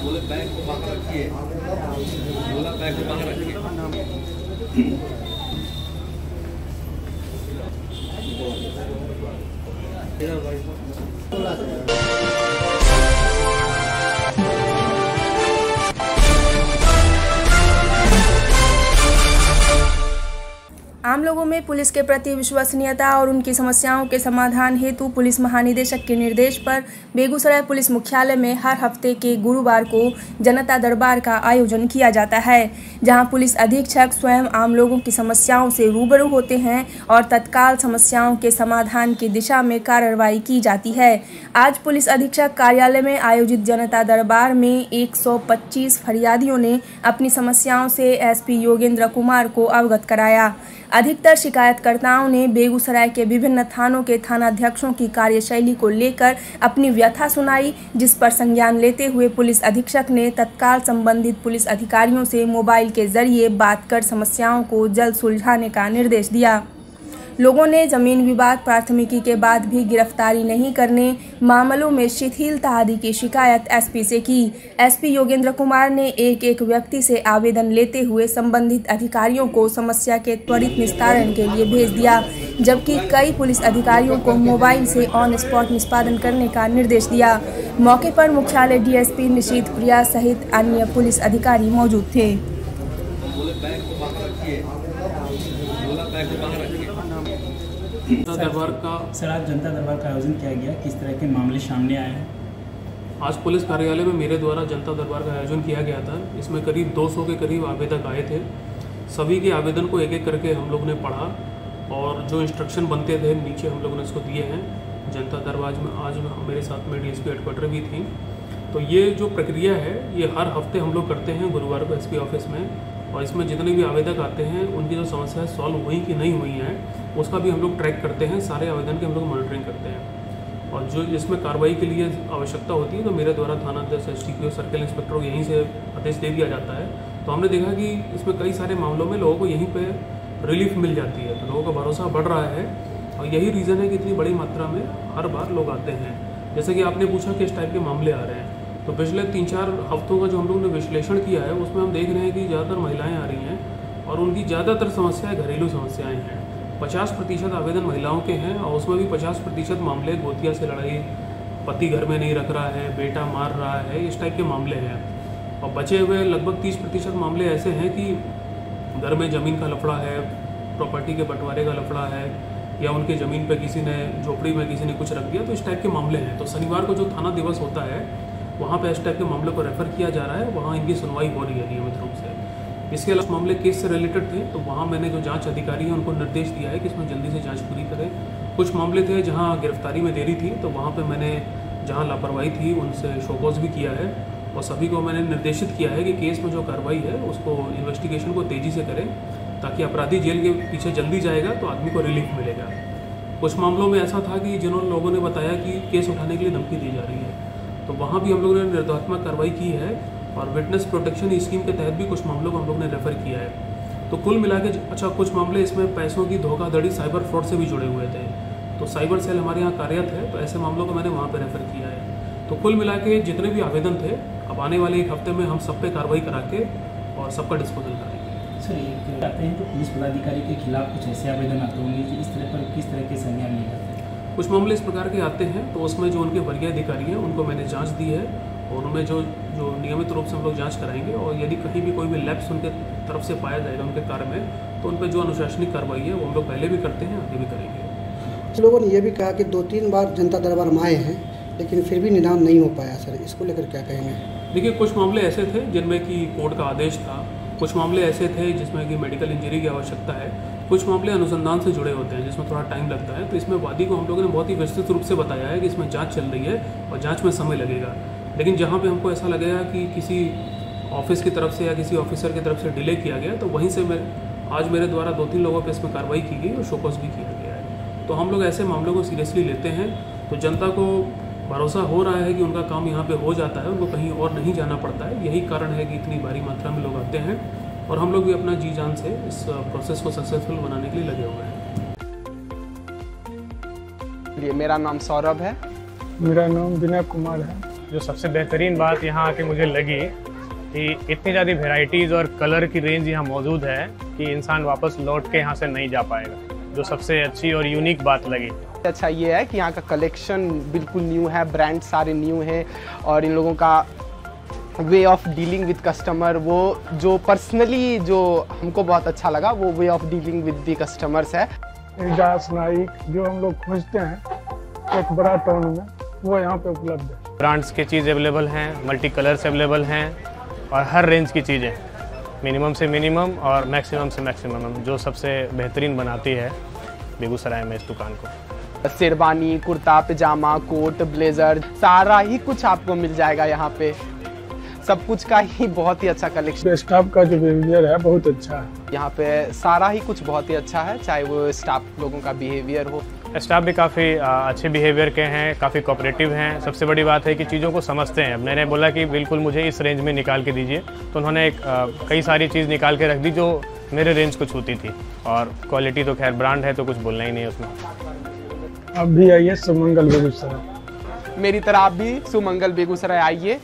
बोले बैग को बाहर रखिए, बोला बैग को बाहर रखिए। आम लोगों में पुलिस के प्रति विश्वसनीयता और उनकी समस्याओं के समाधान हेतु पुलिस महानिदेशक के निर्देश पर बेगूसराय पुलिस मुख्यालय में हर हफ्ते के गुरुवार को जनता दरबार का आयोजन किया जाता है, जहां पुलिस अधीक्षक स्वयं आम लोगों की समस्याओं से रूबरू होते हैं और तत्काल समस्याओं के समाधान की दिशा में कार्रवाई की जाती है। आज पुलिस अधीक्षक कार्यालय में आयोजित जनता दरबार में 125 फरियादियों ने अपनी समस्याओं से एसपी योगेंद्र कुमार को अवगत कराया। अधिकतर शिकायतकर्ताओं ने बेगूसराय के विभिन्न थानों के थानाध्यक्षों की कार्यशैली को लेकर अपनी व्यथा सुनाई, जिस पर संज्ञान लेते हुए पुलिस अधीक्षक ने तत्काल संबंधित पुलिस अधिकारियों से मोबाइल के जरिए बात कर समस्याओं को जल्द सुलझाने का निर्देश दिया। लोगों ने जमीन विवाद प्राथमिकी के बाद भी गिरफ्तारी नहीं करने, मामलों में शिथिलता आदि की शिकायत एसपी से की। एसपी योगेंद्र कुमार ने एक एक व्यक्ति से आवेदन लेते हुए संबंधित अधिकारियों को समस्या के त्वरित निस्तारण के लिए भेज दिया, जबकि कई पुलिस अधिकारियों को मोबाइल से ऑन स्पॉट निष्पादन करने का निर्देश दिया। मौके पर मुख्यालय डीएसपी निशीत प्रिया सहित अन्य पुलिस अधिकारी मौजूद थे। जनता दरबार का आज जनता दरबार का आयोजन किया गया, किस तरह के मामले सामने आए हैं? आज पुलिस कार्यालय में मेरे द्वारा जनता दरबार का आयोजन किया गया था। इसमें करीब 200 के करीब आवेदक आए थे। सभी के आवेदन को एक एक करके हम लोग ने पढ़ा और जो इंस्ट्रक्शन बनते थे नीचे हम लोगों ने इसको दिए हैं। जनता दरबार में आज मेरे साथ में डीएसपी हेडक्वार्टर भी थी। तो ये जो प्रक्रिया है ये हर हफ्ते हम लोग करते हैं गुरुवार को एसपी ऑफिस में, और इसमें जितने भी आवेदक आते हैं उनकी जो समस्याएं सॉल्व हुई कि नहीं हुई हैं उसका भी हम लोग ट्रैक करते हैं। सारे आवेदन की हम लोग मॉनिटरिंग करते हैं और जो इसमें कार्रवाई के लिए आवश्यकता होती है तो मेरे द्वारा थानाध्यक्ष, एसडीपीओ, सर्किल इंस्पेक्टर को यहीं से आदेश दे दिया जाता है। तो हमने देखा कि इसमें कई सारे मामलों में लोगों को यहीं पर रिलीफ मिल जाती है, तो लोगों का भरोसा बढ़ रहा है और यही रीज़न है कि इतनी बड़ी मात्रा में हर बार लोग आते हैं। जैसे कि आपने पूछा किस टाइप के मामले आ रहे हैं, तो पिछले 3-4 हफ्तों का जो हम लोगों ने विश्लेषण किया है उसमें हम देख रहे हैं कि ज़्यादातर महिलाएं आ रही हैं और उनकी ज़्यादातर समस्याएं घरेलू समस्याएं हैं। 50% आवेदन महिलाओं के हैं और उसमें भी 50% मामले गोतिया से लड़ाई, पति घर में नहीं रख रहा है, बेटा मार रहा है, इस टाइप के मामले हैं। और बचे हुए लगभग 30% मामले ऐसे हैं कि घर में ज़मीन का लफड़ा है, प्रॉपर्टी के बंटवारे का लफड़ा है, या उनके ज़मीन पर किसी ने झोपड़ी में किसी ने कुछ रख दिया, तो इस टाइप के मामले हैं। तो शनिवार को जो थाना दिवस होता है वहाँ पे इस टाइप के मामले को रेफ़र किया जा रहा है, वहाँ इनकी सुनवाई हो रही है नियमित रूप से। इसके अलावा मामले केस से रिलेटेड थे तो वहाँ मैंने जो जांच अधिकारी हैं उनको निर्देश दिया है कि इसमें जल्दी से जांच पूरी करें। कुछ मामले थे जहाँ गिरफ्तारी में देरी थी तो वहाँ पे मैंने जहाँ लापरवाही थी उनसे शोकॉज भी किया है और सभी को मैंने निर्देशित किया है कि केस में जो कार्रवाई है उसको इन्वेस्टिगेशन को तेज़ी से करें, ताकि अपराधी जेल के पीछे जल्दी जाएगा तो आदमी को रिलीफ मिलेगा। कुछ मामलों में ऐसा था कि जिन्होंने लोगों ने बताया कि केस उठाने के लिए धमकी दी जा रही है, तो वहाँ भी हम लोगों ने निर्देशात्मक कार्रवाई की है और विटनेस प्रोटेक्शन स्कीम के तहत भी कुछ मामलों को हम लोग ने रेफ़र किया है। तो कुल मिला के अच्छा कुछ मामले इसमें पैसों की धोखाधड़ी, साइबर फ्रॉड से भी जुड़े हुए थे, तो साइबर सेल हमारे यहाँ कार्यरत है, तो ऐसे मामलों को मैंने वहाँ पर रेफ़र किया है। तो कुल मिला के जितने भी आवेदन थे अब आने वाले एक हफ्ते में हम सब पे कार्रवाई करा के और सबका डिस्पोजल करेंगे। सर ये कहते हैं तो पुलिस पदाधिकारी के खिलाफ कुछ ऐसे आवेदन आते होंगे कि इस तरह पर किस तरह के संज्ञान लिए जाते हैं? कुछ मामले इस प्रकार के आते हैं तो उसमें जो उनके वरीय अधिकारी हैं उनको मैंने जांच दी है और उनमें जो नियमित रूप से हम लोग जांच कराएंगे और यदि कहीं भी कोई भी लैप्स उनके तरफ से पाया जाएगा उनके कार्य में तो उन पर जो अनुशासनिक कार्रवाई है वो हम लोग पहले भी करते हैं, आगे भी करेंगे। लोगों ने ये भी कहा कि 2-3 बार जनता दरबार में आए हैं लेकिन फिर भी निदान नहीं हो पाया। सर इसको लेकर क्या कहेंगे? देखिए, कुछ मामले ऐसे थे जिनमें कि कोर्ट का आदेश था, कुछ मामले ऐसे थे जिसमें कि मेडिकल इंजरी की आवश्यकता है, कुछ मामले अनुसंधान से जुड़े होते हैं जिसमें थोड़ा टाइम लगता है। तो इसमें वादी को हम लोगों ने बहुत ही विस्तृत रूप से बताया है कि इसमें जांच चल रही है और जांच में समय लगेगा, लेकिन जहां पे हमको ऐसा लगेगा कि किसी ऑफिस की तरफ से या किसी ऑफिसर की तरफ से डिले किया गया तो वहीं से आज मेरे द्वारा 2-3 लोगों पर इसमें कार्रवाई की गई और शोकॉज भी किया गया है। तो हम लोग ऐसे मामलों को सीरियसली लेते हैं। तो जनता को भरोसा हो रहा है कि उनका काम यहाँ पे हो जाता है, उनको कहीं और नहीं जाना पड़ता है। यही कारण है कि इतनी भारी मात्रा में लोग आते हैं और हम लोग भी अपना जी जान से इस प्रोसेस को सक्सेसफुल बनाने के लिए लगे हुए हैं। मेरा नाम सौरभ है। मेरा नाम विनय कुमार है। जो सबसे बेहतरीन बात यहाँ आके मुझे लगी कि इतनी ज़्यादा वेराइटीज़ और कलर की रेंज यहाँ मौजूद है कि इंसान वापस लौट के यहाँ से नहीं जा पाएगा, जो सबसे अच्छी और यूनिक बात लगी। अच्छा ये है कि यहाँ का कलेक्शन बिल्कुल न्यू है, ब्रांड सारे न्यू हैं और इन लोगों का way of dealing with customer, वो जो पर्सनली जो हमको बहुत अच्छा लगा, वो way of dealing with the customers है। एजाज नाइक जो हम लोग खोजते हैं एक बड़ा टाउन में, वो यहाँ पे उपलब्ध है। ब्रांड्स की चीज़ अवेलेबल हैं, मल्टी कलर्स अवेलेबल हैं और हर रेंज की चीज़ें, मिनिमम से मिनिमम और मैक्सिमम से मैक्सिमम, जो सबसे बेहतरीन बनाती है बेगूसराय में इस दुकान को। शेरवानी, कुर्ता पजामा, कोट, ब्लेजर, सारा ही कुछ आपको मिल जाएगा यहाँ पे। सब कुछ का ही बहुत ही अच्छा कलेक्शन। स्टाफ का जो बिहेवियर है बहुत अच्छा है यहाँ पे, सारा ही कुछ बहुत ही अच्छा है, चाहे वो स्टाफ लोगों का बिहेवियर हो। स्टाफ भी काफ़ी अच्छे बिहेवियर के हैं, काफ़ी कोऑपरेटिव हैं। सबसे बड़ी बात है कि चीज़ों को समझते हैं। मैंने बोला कि बिल्कुल मुझे इस रेंज में निकाल के दीजिए, तो उन्होंने कई सारी चीज़ निकाल के रख दी जो मेरे रेंज को छूती थी। और क्वालिटी तो खैर ब्रांड है तो कुछ बोलना ही नहीं है उसमें। अब भी आइए सुमंगल बेगूसराय। मेरी तरह आप भी सुमंगल बेगूसराय आइए।